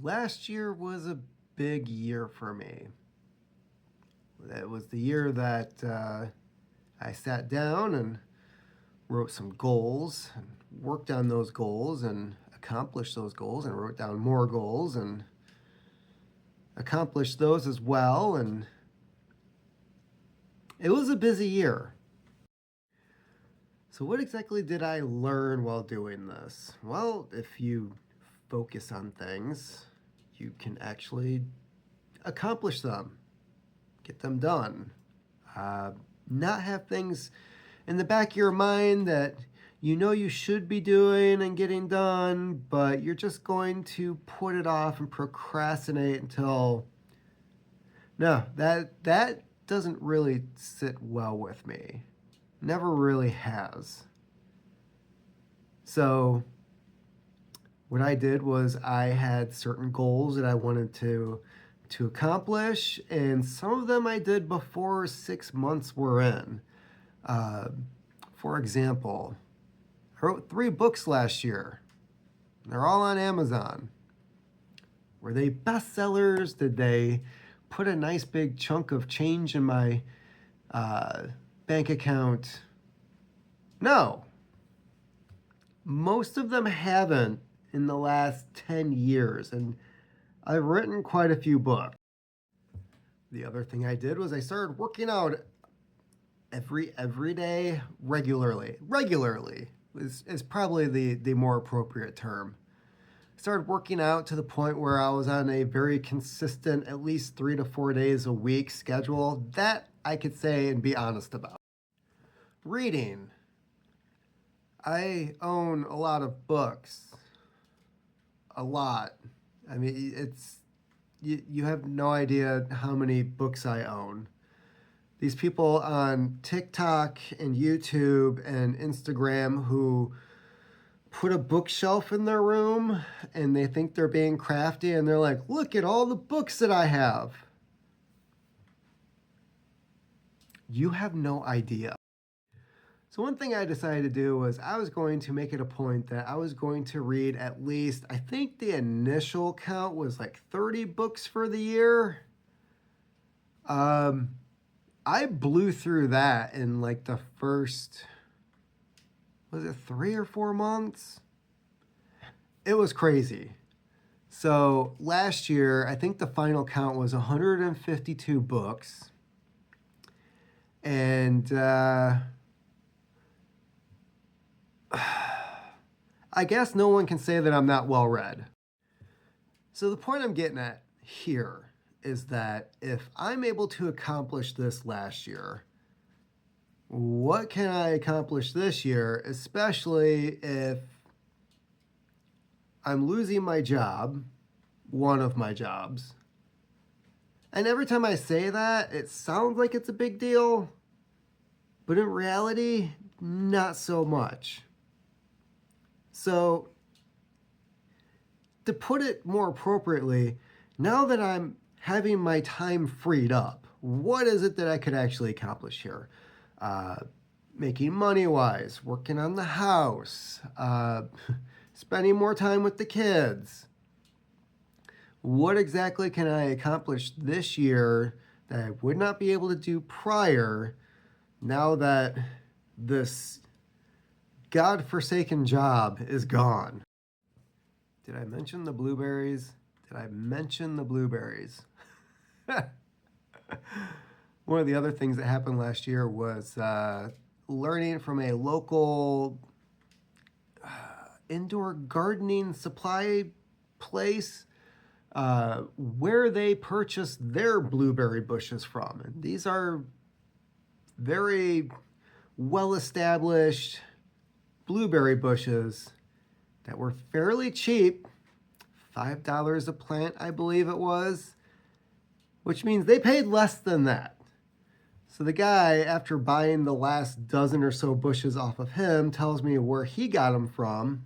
Last year was a big year for me. It was the year that I sat down and wrote some goals and worked on those goals and accomplished those goals and wrote down more goals and accomplished those as well. And it was a busy year. So, what exactly did I learn while doing this? Well, if you focus on things, you can actually accomplish them, get them done. Uh, Not have things in the back of your mind that you know you should be doing and getting done, but you're just going to put it off and procrastinate until no, that doesn't really sit well with me. Never really has. So what I did was I had certain goals that I wanted to accomplish, and some of them I did before 6 months were in. Uh, for example, I wrote 3 books last year. They're all on Amazon. Were they bestsellers? Did they put a nice big chunk of change in my bank account? No. Most of them haven't in the last 10 years, and I've written quite a few books. The other thing I did was I started working out every day regularly. Regularly is probably the more appropriate term. I started working out to the point where I was on a very consistent, at least 3 to 4 days a week schedule. That I could say and be honest about. Reading. I own a lot of books. A lot. I mean, you have no idea how many books I own. These people on TikTok and YouTube and Instagram who put a bookshelf in their room and they think they're being crafty and they're like, look at all the books that I have. You have no idea. So one thing I decided to do was I was going to make it a point that I was going to read at least, I think the initial count was like 30 books for the year. I blew through that in like the first, was it 3 or 4 months? It was crazy. So last year, I think the final count was 152 books. And I guess no one can say that I'm not well read. So the point I'm getting at here is that if I'm able to accomplish this last year, what can I accomplish this year, especially if I'm losing my job, one of my jobs. And every time I say that, it sounds like it's a big deal, but in reality, not so much. So, to put it more appropriately, now that I'm having my time freed up, what is it that I could actually accomplish here? Making money wise, working on the house, spending more time with the kids. What exactly can I accomplish this year that I would not be able to do prior now that this godforsaken job is gone? Did I mention the blueberries? Did I mention the blueberries? One of the other things that happened last year was learning from a local indoor gardening supply place where they purchased their blueberry bushes from. And these are very well-established blueberry bushes that were fairly cheap, $5 a plant, I believe it was, which means they paid less than that. So the guy, after buying the last dozen or so bushes off of him, tells me where he got them from.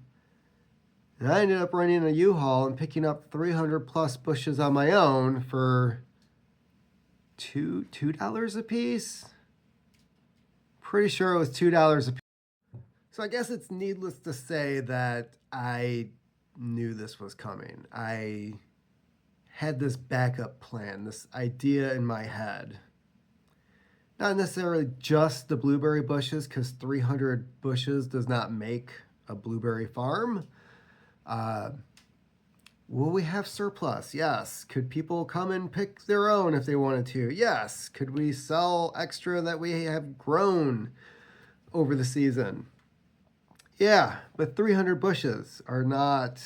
And I ended up renting a U-Haul and picking up 300 plus bushes on my own for $2 a piece. Pretty sure it was $2 a piece. So I guess it's needless to say that I knew this was coming. I had this backup plan, this idea in my head. Not necessarily just the blueberry bushes, because 300 bushes does not make a blueberry farm. Will we have surplus? Yes. Could people come and pick their own if they wanted to? Yes. Could we sell extra that we have grown over the season? Yeah, but 300 bushes are not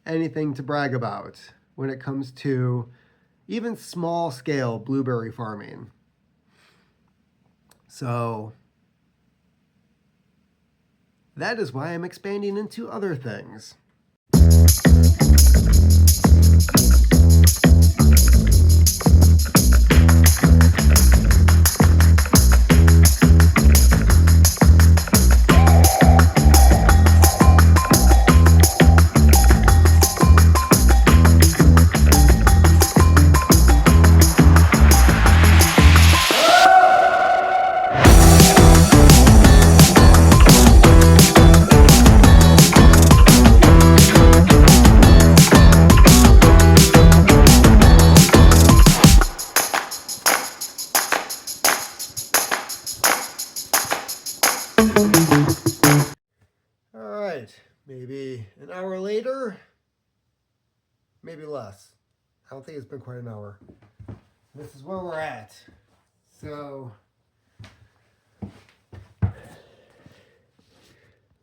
anything to brag about when it comes to even small scale blueberry farming. So that is why I'm expanding into other things. All right, maybe an hour later, maybe less. I don't think it's been quite an hour. This is where we're at. So, a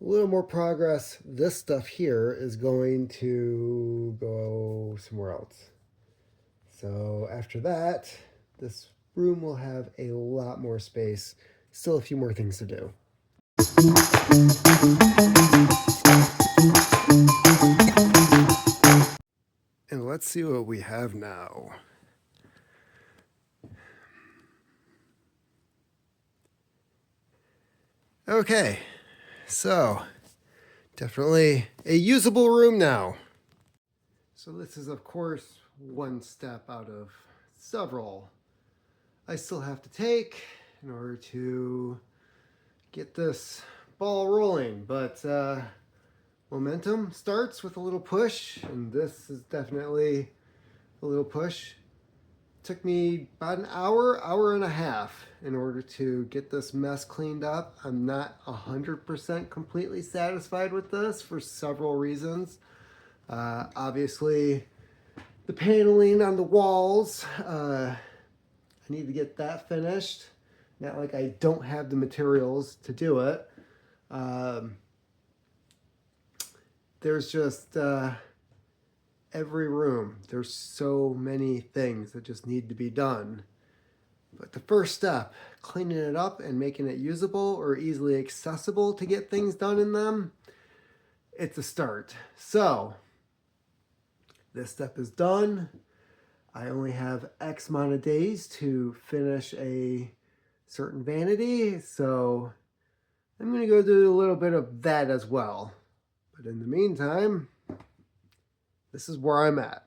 little more progress. This stuff here is going to go somewhere else. So after that, this room will have a lot more space. Still a few more things to do. And let's see what we have now. Okay, so definitely a usable room now. So this is, of course, one step out of several I still have to take in order to get this ball rolling. But momentum starts with a little push, and this is definitely a little push. Took me about an hour and a half in order to get this mess cleaned up. I'm not 100% completely satisfied with this for several reasons. Obviously, the paneling on the walls, I need to get that finished. Not like I don't have the materials to do it. There's just every room, there's so many things that just need to be done. But the first step, cleaning it up and making it usable or easily accessible to get things done in them, it's a start. So this step is done. I only have X amount of days to finish a certain vanity, so I'm going to go do a little bit of that as well. But in the meantime, this is where I'm at.